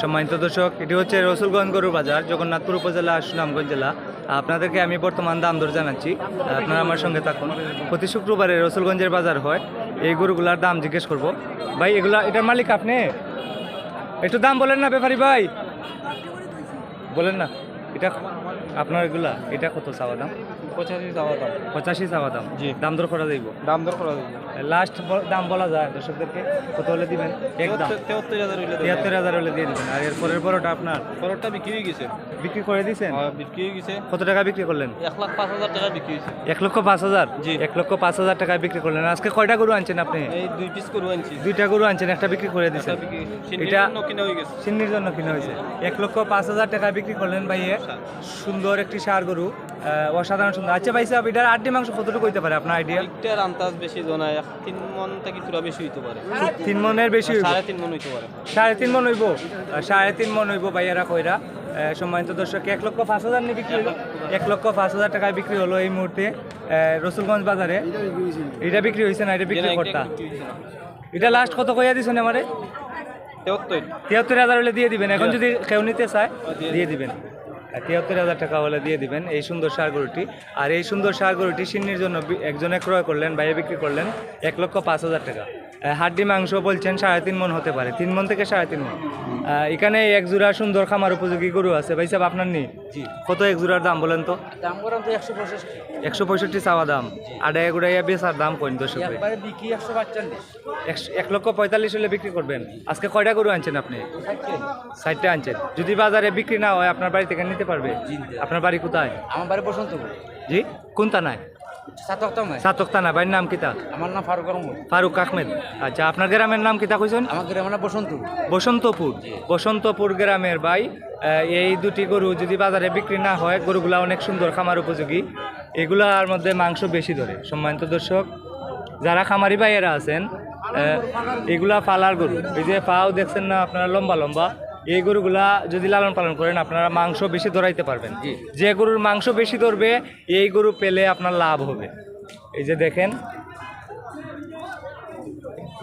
সম্মানিত দর্শক, এটি হচ্ছে রসুলগঞ্জ গরুর বাজার, জগন্নাথপুর উপজেলা, সুনামগঞ্জ জেলা। আপনাদেরকে আমি বর্তমান দাম দর জানাচ্ছি, আপনারা আমার সঙ্গে থাকুন। প্রতি শুক্রবারে রসুলগঞ্জের বাজার হয়, এই গরুগুলার দাম জিজ্ঞেস করব। ভাই, এটার মালিক আপনি? একটু দাম বলেন না ব্যাপারী ভাই, বলেন না। এটা আপনার এটা কত চাওয়া দাম? 85 চাওয়া দাম। 85 চাওয়া দাম। জি। দাম দর করা যাইব? দাম দর করা যাবে। লাস্ট দাম বলা যায় দর্শকদেরকে? কত হলে দিবেন? একদম 73,000 হইলে 73,000 হলে দিয়ে দিবেন। আর এর পরের বড়টা আপনার খরচটা বিক্রি হয়ে গেছে। বিক্রি করে দিয়েছেন? বিক্রি হয়ে গেছে। কত টাকা বিক্রি করলেন? 1,05,000 টাকা বিক্রি হয়েছে। 1,05,000? জি। 1,05,000 টাকায় বিক্রি করলেন। আজকে কয়টা গরু আনছেন আপনি? এই 2 পিস গরু আনছি। 2টা গরু আনছেন, একটা বিক্রি করে দিয়েছেন। এটা এটা কিনা হয়ে গেছে। সিন্নির জন্য কিনা হয়েছে। 1,05,000 টাকায় বিক্রি করলেন ভাইয়ে। সুন্দর একটি ষাঁড় গরু, অসাধারণ সুন্দর। আচ্ছা ভাই সাহেব, এটার আড্ডি মাংস কতটুকু হইতে পারে আপনার আইডিয়া? একটার আন্দাজ বেশি জনায় 3 মন থেকে পুরো বেশি হইতে পারে। 3 মনের বেশি হইব? 3.5 মন হইতে পারে। 3.5 মন হইব? 3.5 মন হইব ভাইয়ারা কইরা। সম্মানিত দর্শক, 1,05,000 নিয়ে বিক্রি হলো। 1,05,000 টাকায় বিক্রি হলো এই মুহূর্তে রসুলগঞ্জ বাজারে। এটা বিক্রি হয়েছে না? এটা বিক্রি করতা? এটা লাস্ট কত কইয়া দিছেন আমারে? 73,000 হলে দিয়ে দিবেন। এখন যদি কেউ নিতে চায় দিয়ে দিবেন। 73,000 টাকা হলে দিয়ে দিবেন এই সুন্দর ষাঁড় গরুটি। আর এই সুন্দর ষাঁড় গরুটি সিন্নির জন্য একজনে ক্রয় করলেন, বাইরে বিক্রি করলেন 1,05,000 টাকা। হাড্ডি মাংস বলছেন 3.5 মন হতে পারে, 3 মন থেকে 3.5 মন। এখানে এক জোড়া সুন্দর খামার উপযোগী গরু আছে। ভাই সাহেব, আপনার নেই? জি। কত এক জোড়ার দাম বলেন তো? দাম করাম তো 165। 165 চাওয়া দাম। আড়াই গুড়াইয়া বেচার দাম কোন দর্শক? একবারে বিক্রি 145। 1,45,000 হলে বিক্রি করবেন। আজকে কয়টা গরু আনছেন আপনি? 60টা আনছেন। যদি বাজারে বিক্রি না হয় আপনার বাড়ি থেকে নিতে পারবে? আপনার বাড়ি কোথায়? আমার বাড়ি বসন্তপুর। জি, কোন থানায়? সাতক থানা। বাড়ির নাম কিতা? আমার নাম ফারুক আহমদ। ফারুক আহমেদ। আচ্ছা, আপনার গ্রামের নাম কিতা কইছেন? আমার গ্রামের নাম বসন্তপুর। বসন্তপুর। বসন্তপুর গ্রামের ভাই। এই দুটি গরু যদি বাজারে বিক্রি না হয়, গরুগুলা অনেক সুন্দর, খামার উপযোগী। এগুলার মধ্যে মাংস বেশি ধরে। সম্মানিত দর্শক, যারা খামারি ভাইয়েরা আছেন, এগুলা পালার গরু। এই যে পাও দেখছেন না আপনারা, লম্বা লম্বা। এই গরুগুলা যদি লালন পালন করেন আপনারা মাংস বেশি ধরাইতে পারবেন। যে গরুর মাংস বেশি ধরবে এই গরু পেলে আপনার লাভ হবে। এই যে দেখেন,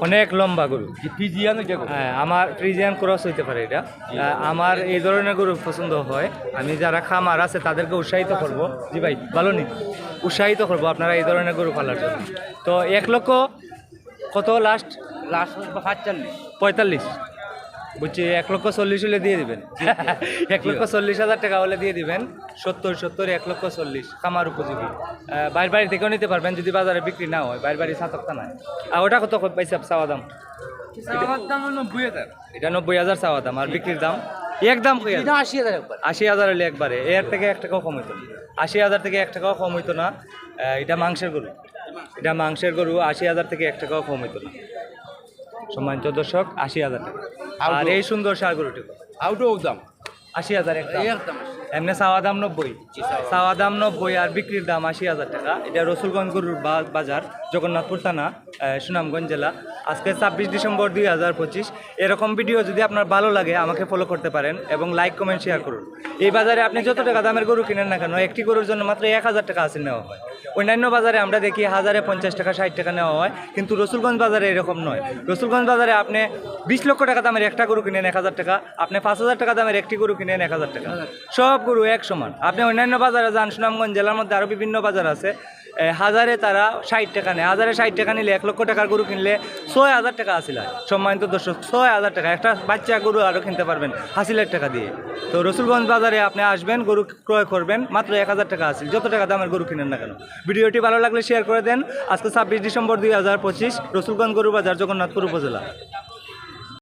অনেক লম্বা গরু। হ্যাঁ, আমার ফ্রিজিয়ান ক্রস হইতে পারে এটা। আমার এই ধরনের গরু পছন্দ হয়। আমি যারা খামার আছে তাদেরকে উৎসাহিত করব। জি ভাই, ভালো নি, উৎসাহিত করব আপনারা এই ধরনের গরু পালার জন্য। তো 1 লক্ষ কত লাস্ট? 45। বুঝছি, 1,40,000 হলে দিয়ে দিবেন। 1,40,000 টাকা হলে দিয়ে দিবেন। 70, 1,40,000 খামার উপযোগী। বাইরের বাড়ি থেকেও নিতে পারবেন যদি বাজারে বিক্রি না হয়। বাইরের বাড়ি সাতকতা নাই। আর ওটা কত পাইছে চাওয়া দাম? এটা 90,000 চাওয়া দাম। আর বিক্রির দাম একদম 80,000 হলে একবারে। এর থেকে 1 টাকাও কম হইতো না। 80,000 থেকে 1 টাকাও কম হইতো না। এটা মাংসের গরু। এটা মাংসের গরু। 80,000 থেকে 1 টাকাও কম হইতো না। সম্মানিত দর্শক, 80,000 টাকা। আর এই সুন্দর ষাঁড় গরুটি আউটও দাম 80,000 একদম। এমনি চাওয়া দাম 90। চাওয়া দাম 90 আর বিক্রির দাম 80,000 টাকা। এটা রসুলগঞ্জ গরুর বাজার, জগন্নাথপুর থানা, সুনামগঞ্জ জেলা। আজকে 26 ডিসেম্বর 2025। এরকম ভিডিও যদি আপনার ভালো লাগে আমাকে ফলো করতে পারেন এবং লাইক, কমেন্ট, শেয়ার করুন। এই বাজারে আপনি যত টাকা দামের গরু কিনেন না কেন, একটি গরুর জন্য মাত্র 1,000 টাকা আসে নেওয়া হয়। অন্যান্য বাজারে আমরা দেখি 1050 টাকা, 60 টাকা নেওয়া হয়, কিন্তু রসুলগঞ্জ বাজারে এরকম নয়। রসুলগঞ্জ বাজারে আপনি 20 লক্ষ টাকা দামের একটা গরু কিনেন 1,000 টাকা, আপনি 5,000 টাকা দামের একটি গরু কিনেন 1,000 টাকা। সব গরু এক সমান। আপনি অন্যান্য বাজারে যান, সুনামগঞ্জ জেলার মধ্যে আরও বিভিন্ন বাজার আছে, হাজারে তারা 60 টাকা নেয়। 60 টাকা নিলে 1 লক্ষ টাকার গরু কিনলে 6,000 টাকা আসিল। সম্মানিত দর্শক, 6,000 টাকা একটা বাচ্চা গরু আরও কিনতে পারবেন 80,000 টাকা দিয়ে। তো রসুলগঞ্জ বাজারে আপনি আসবেন, গরু ক্রয় করবেন, মাত্র 1,000 টাকা আসিল, যত টাকা দামের গরু কিনেন না কেন। ভিডিওটি ভালো লাগলে শেয়ার করে দেন। আজকে 26 ডিসেম্বর 2025, রসুলগঞ্জ গরু বাজার, জগন্নাথপুর উপজেলা।